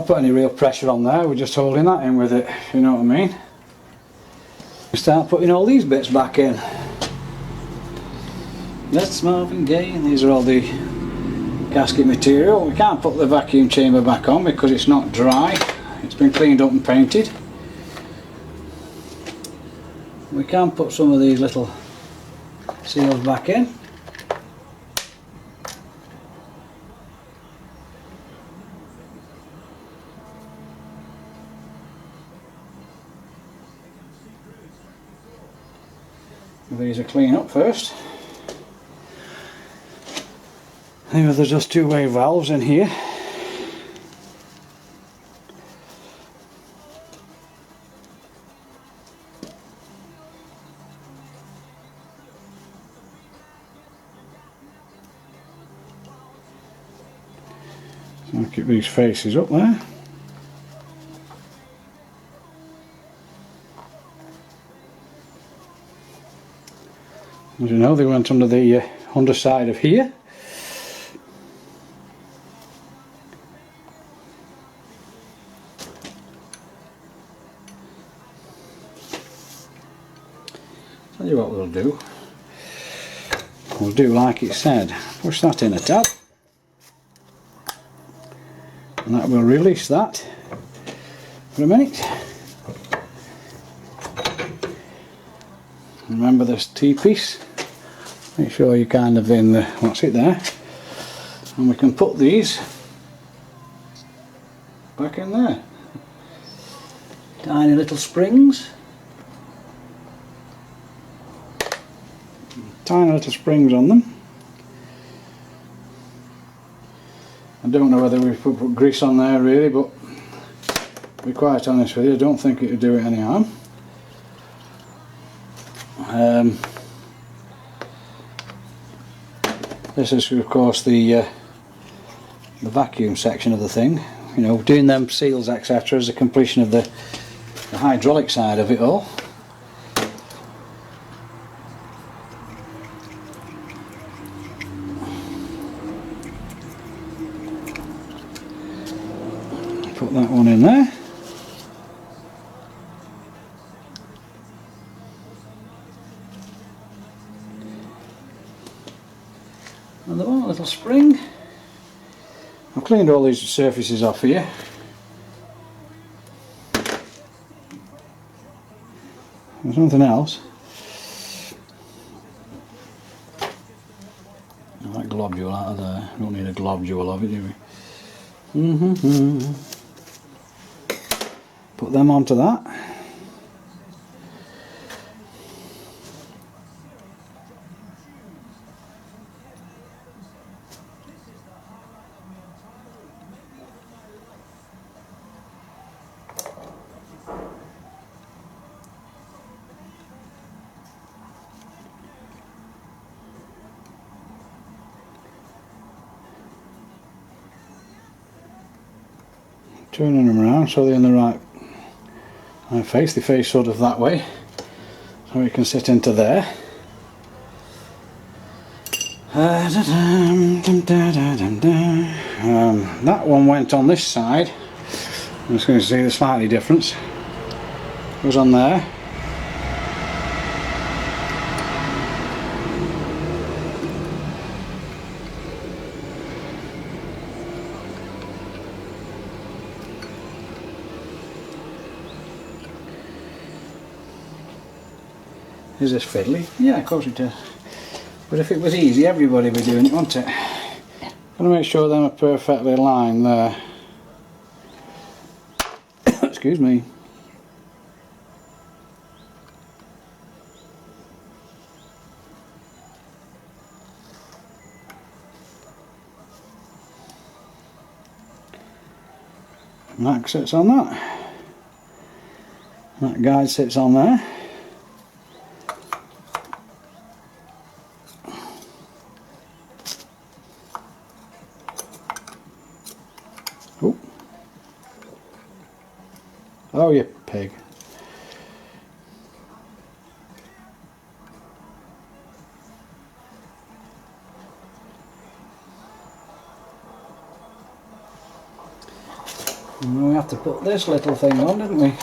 put any real pressure on there, we're just holding that in with it, you know what I mean. We start putting all these bits back in. Let's Marvin Gaye, these are all the gasket material. We can't put the vacuum chamber back on because it's not dry, it's been cleaned up and painted. We can put some of these little seals back in. These are clean up first. Anyway, there's just two-way valves in here. So I'll keep these faces up there. As you know, they went under the underside of here. Tell you what we'll do. We'll do like it said. Push that in a tab. And that will release that for a minute. Remember this T-piece. Make sure you're kind of in the, what's it there, and we can put these back in there. Tiny little springs. Tiny little springs on them. I don't know whether we put grease on there really, but to be quite honest with you, I don't think it would do it any harm. This is of course the vacuum section of the thing. You know, doing them seals etc. is the completion of the hydraulic side of it all. Put that one in there. Another one, a little spring. I've cleaned all these surfaces off here. There's nothing else. That globule out of there. We don't need a globule of it, do we? Put them onto that. Turning them around so they're in the right face. They face sort of that way, so we can sit into there. That one went on this side. I'm just going to see the slightly difference. It was on there. Is this fiddly? Yeah, of course it is. But if it was easy, everybody would be doing it, wouldn't it? I'm going to make sure them are perfectly aligned there. Excuse me. And that sits on that. That guide sits on there. Oh, you pig. And we have to put this little thing on, didn't we?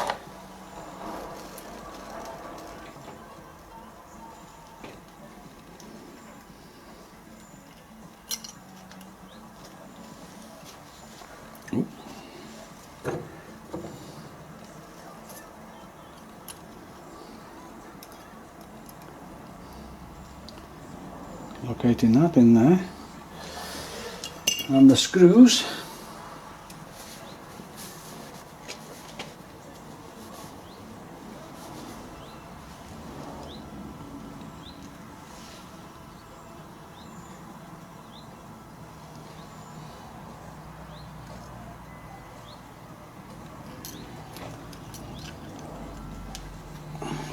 Locating that in there, and the screws.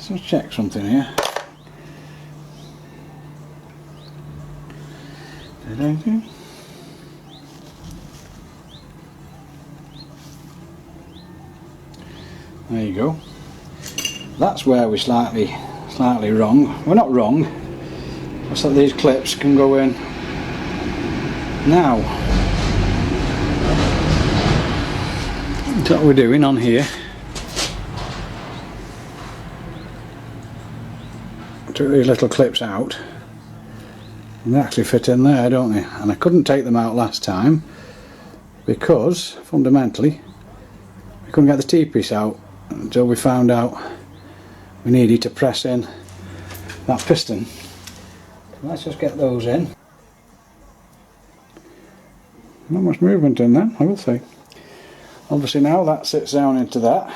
Let's check something here. There you go. That's where we're slightly wrong. We're not wrong. It's that these clips can go in now. That's what we're doing on here. Took these little clips out. And they actually fit in there, don't they? And I couldn't take them out last time because fundamentally we couldn't get the T-piece out until we found out we needed to press in that piston. So let's just get those in. Not much movement in there, I will say. Obviously now that sits down into that.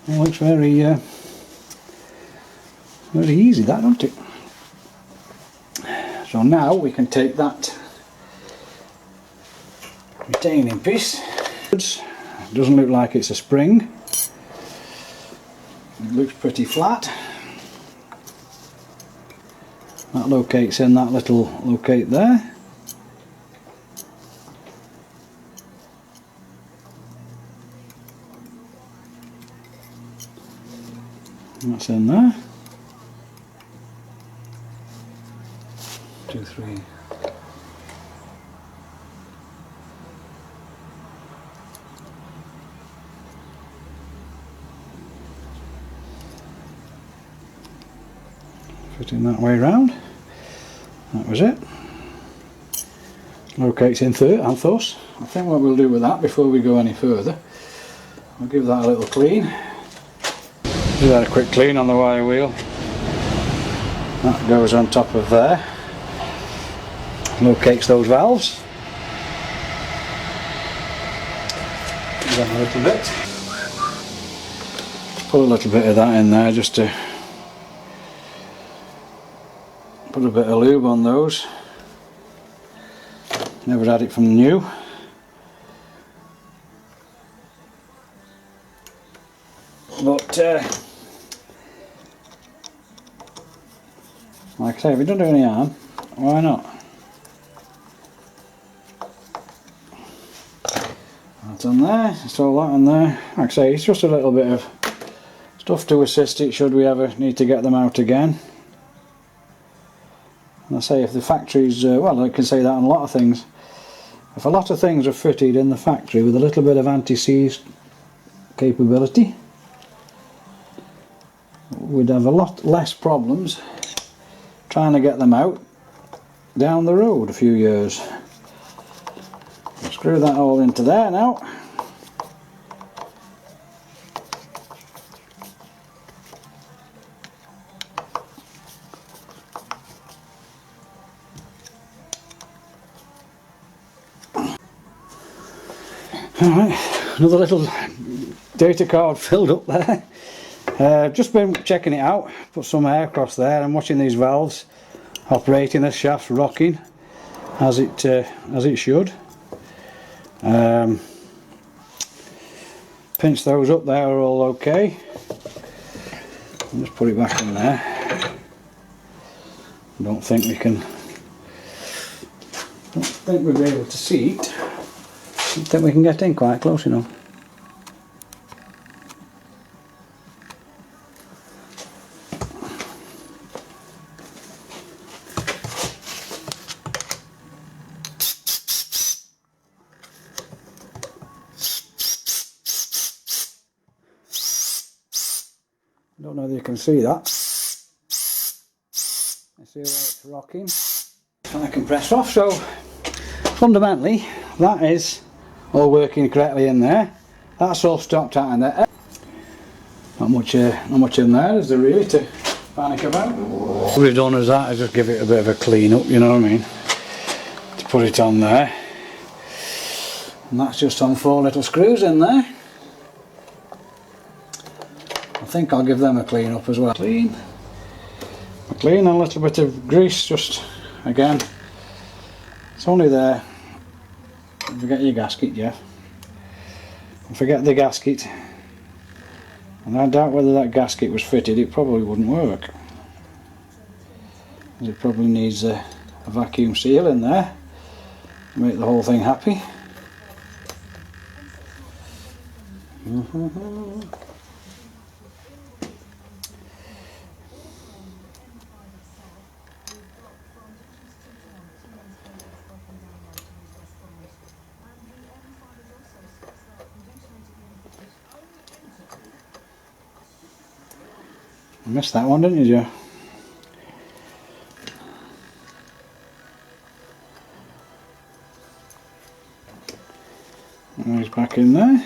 It looks very easy, that, don't it? So now we can take that retaining piece. It doesn't look like it's a spring. It looks pretty flat. That locates in that little locate there. That's in there. 2, 3. Fitting that way round. That was it. Locates in third and thus. I think what we'll do with that before we go any further, I'll give that a little clean. Do that a quick clean on the wire wheel. That goes on top of there. Locates those valves. Do that a little bit. Put a little bit of that in there just to put a bit of lube on those. Never had it from new. But like I say, if it doesn't do any harm, why not? That's on there, it's all that on there. Like I say, it's just a little bit of stuff to assist it should we ever need to get them out again. And I say, if the factory's, well, I can say that on a lot of things. If a lot of things are fitted in the factory with a little bit of anti-seize capability, we'd have a lot less problems trying to get them out down the road a few years. Screw that all into there now. Alright, another little data card filled up there. Just been checking it out, put some air across there. I'm watching these valves operating, the shaft's rocking as it should. Pinch those up there are all okay. I'll just put it back in there. Don't think we'll be able to see it. Don't think we can get in quite close enough. don't know whether you can see that. You see where it's rocking? And I can press off. So fundamentally that is all working correctly in there. That's all stopped out in there. Not much in there is there really to panic about. What we've done is that is just give it a bit of a clean up, you know what I mean, to put it on there. And that's just on 4 little screws in there. I think I'll give them a clean up as well. Clean and a little bit of grease, just again, it's only there. Don't forget your gasket, Jeff. Don't forget the gasket. And I doubt whether that gasket was fitted, it probably wouldn't work. It probably needs a vacuum seal in there to make the whole thing happy. You missed that one, didn't you, Joe? And he's back in there.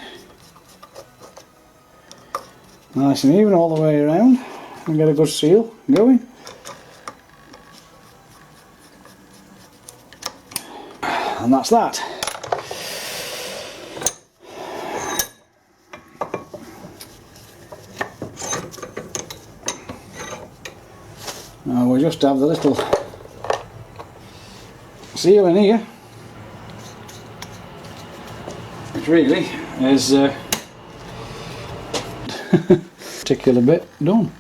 Nice and even all the way around. And get a good seal going. And that's that. Now we just have the little seal in here, which really is particular bit done.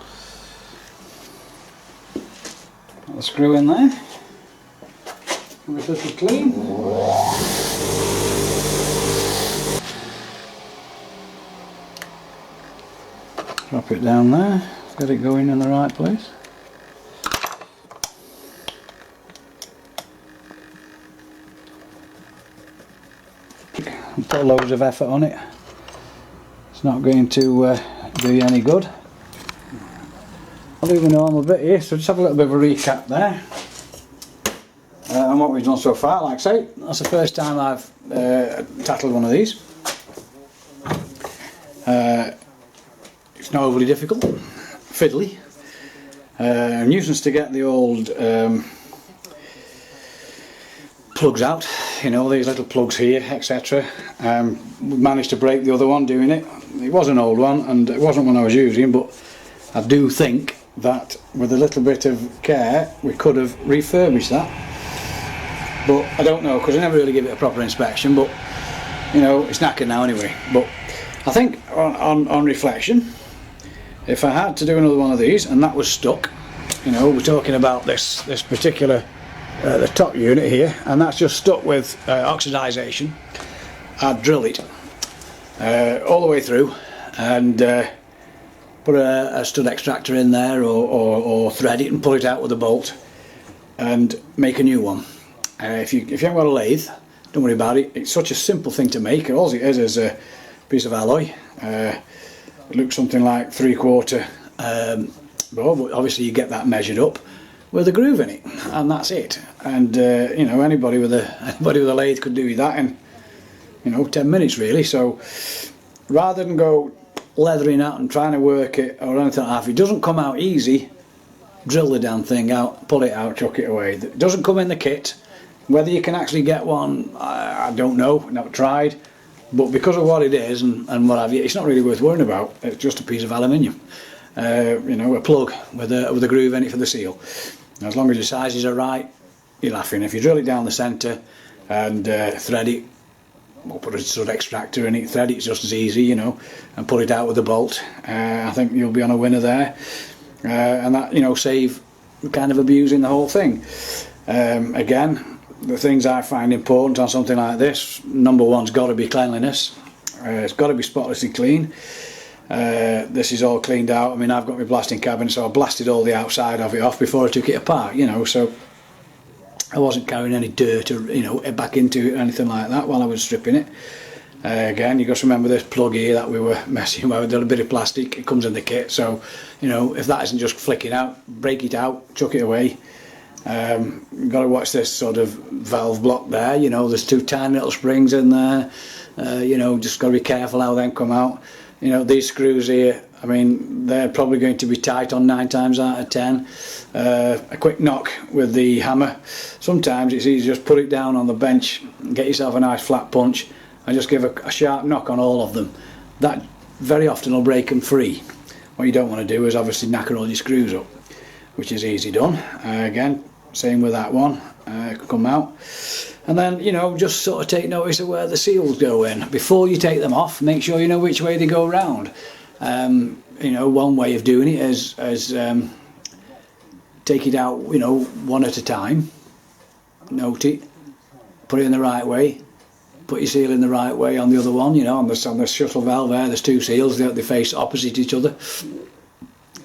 Got the screw in there. Give it a little clean. Drop it down there. Get it going in the right place. Put loads of effort on it. It's not going to do you any good. I'll do the normal bit here, so just have a little bit of a recap there. And what we've done so far, like I say, that's the first time I've tackled one of these. It's not overly difficult, fiddly. A nuisance to get the old plugs out, you know, these little plugs here, etc. We managed to break the other one doing it. It was an old one and it wasn't one I was using, but I do think that with a little bit of care we could have refurbished that. But I don't know, because I never really give it a proper inspection, but you know, it's knackered now anyway. But I think on reflection, if I had to do another one of these and that was stuck, you know, we're talking about this particular the top unit here, and that's just stuck with oxidisation, I'd drill it all the way through and put a stud extractor in there or thread it and pull it out with a bolt and make a new one. If you haven't got a lathe, don't worry about it. It's such a simple thing to make. All it is a piece of alloy. It looks something like 3/4 but obviously you get that measured up with a groove in it, and that's it. And you know, anybody with a lathe could do that in, you know, 10 minutes really. So rather than go leathering out and trying to work it or anything like that, if it doesn't come out easy, drill the damn thing out, pull it out, chuck it away. It doesn't come in the kit. Whether you can actually get one, I don't know, never tried. But because of what it is and what have you, it's not really worth worrying about. It's just a piece of aluminium, you know, a plug with a groove in it for the seal. As long as your sizes are right, you're laughing. If you drill it down the centre and thread it, or put a sort of extractor in it, thread it's just as easy, you know, and pull it out with a bolt, I think you'll be on a winner there. And that, you know, save kind of abusing the whole thing. Again, the things I find important on something like this, number one's got to be cleanliness. It's got to be spotlessly clean. This is all cleaned out. I mean, I've got my blasting cabinet, so I blasted all the outside of it off before I took it apart, you know, so I wasn't carrying any dirt or, you know, back into it or anything like that while I was stripping it. Again, you got to remember this plug here that we were messing with, a bit of plastic, it comes in the kit, so you know, if that isn't just flicking out, break it out, chuck it away. You've got to watch this sort of valve block there, you know, there's 2 tiny little springs in there, you know, just got to be careful how they come out. You know, these screws here, I mean, they're probably going to be tight on 9 times out of 10. A quick knock with the hammer, sometimes it's easy to just put it down on the bench, get yourself a nice flat punch and just give a sharp knock on all of them. That very often will break them free. What you don't want to do is obviously knacker all your screws up, which is easy done. Again, same with that one, it can come out. And then, you know, just sort of take notice of where the seals go in. Before you take them off, make sure you know which way they go round. You know, one way of doing it is take it out, you know, one at a time, note it, put it in the right way, put your seal in the right way on the other one, you know, on the shuttle valve there, there's 2 seals, they face opposite each other.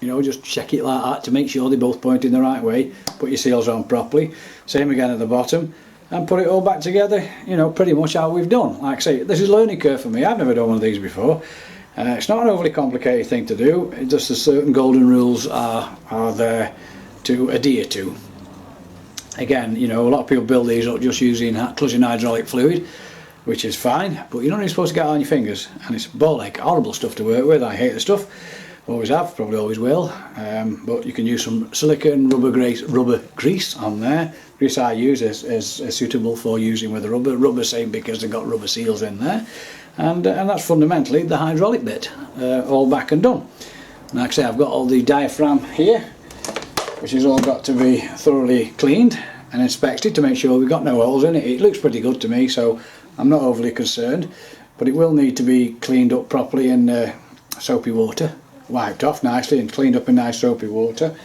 You know, just check it like that to make sure they both point in the right way, put your seals on properly, same again at the bottom, and put it all back together, you know, pretty much how we've done. Like I say, this is a learning curve for me, I've never done one of these before. It's not an overly complicated thing to do, it's just that certain golden rules are there to adhere to. Again, you know, a lot of people build these up just using clutch and hydraulic fluid, which is fine, but you're not really supposed to get it on your fingers, and it's ball ache, horrible stuff to work with. I hate the stuff, always have, probably always will, but you can use some silicone rubber grease on there. Grease I use is suitable for using with the rubber same because they've got rubber seals in there, and that's fundamentally the hydraulic bit, all back and done. And like I say, I've got all the diaphragm here, which has all got to be thoroughly cleaned and inspected to make sure we've got no holes in it. It looks pretty good to me, so I'm not overly concerned, but it will need to be cleaned up properly in soapy water, wiped off nicely and cleaned up in nice soapy water.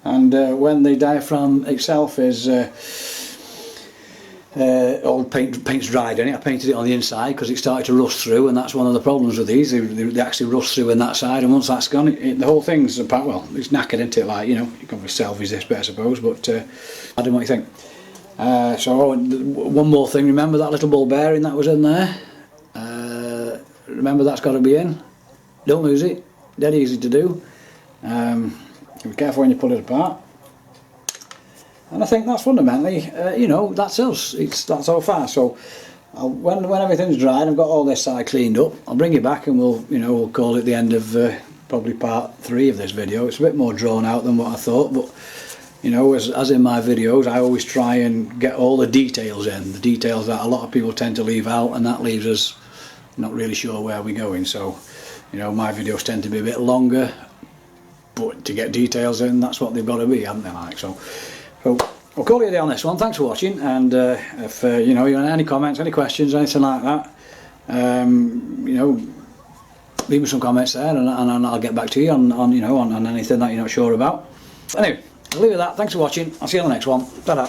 And when the diaphragm itself is all paint's dried in it, I painted it on the inside because it started to rust through, and that's one of the problems with these, they actually rust through in that side, and once that's gone, the whole thing's apart, well, it's knackered, isn't it, like, you know, you can probably salvage this bit I suppose, but I don't know what you think. So one more thing, remember that little ball bearing that was in there, remember that's got to be in, don't lose it, dead easy to do, be careful when you pull it apart. And I think that's fundamentally, you know, that's us, that's how far. So when everything's dried, I've got all this side cleaned up, I'll bring you back and we'll call it the end of probably part 3 of this video. It's a bit more drawn out than what I thought, but you know, as in my videos, I always try and get all the details in, the details that a lot of people tend to leave out, and that leaves us not really sure where we're going. So, you know, my videos tend to be a bit longer, but to get details in, that's what they've got to be, haven't they, like? So I'll call it a day on this one. Thanks for watching, and if you know, you have any comments, any questions, anything like that, you know, leave me some comments there, and I'll get back to you on you know, on anything that you're not sure about. Anyway, I'll leave it at that. Thanks for watching. I'll see you on the next one. Ta-da.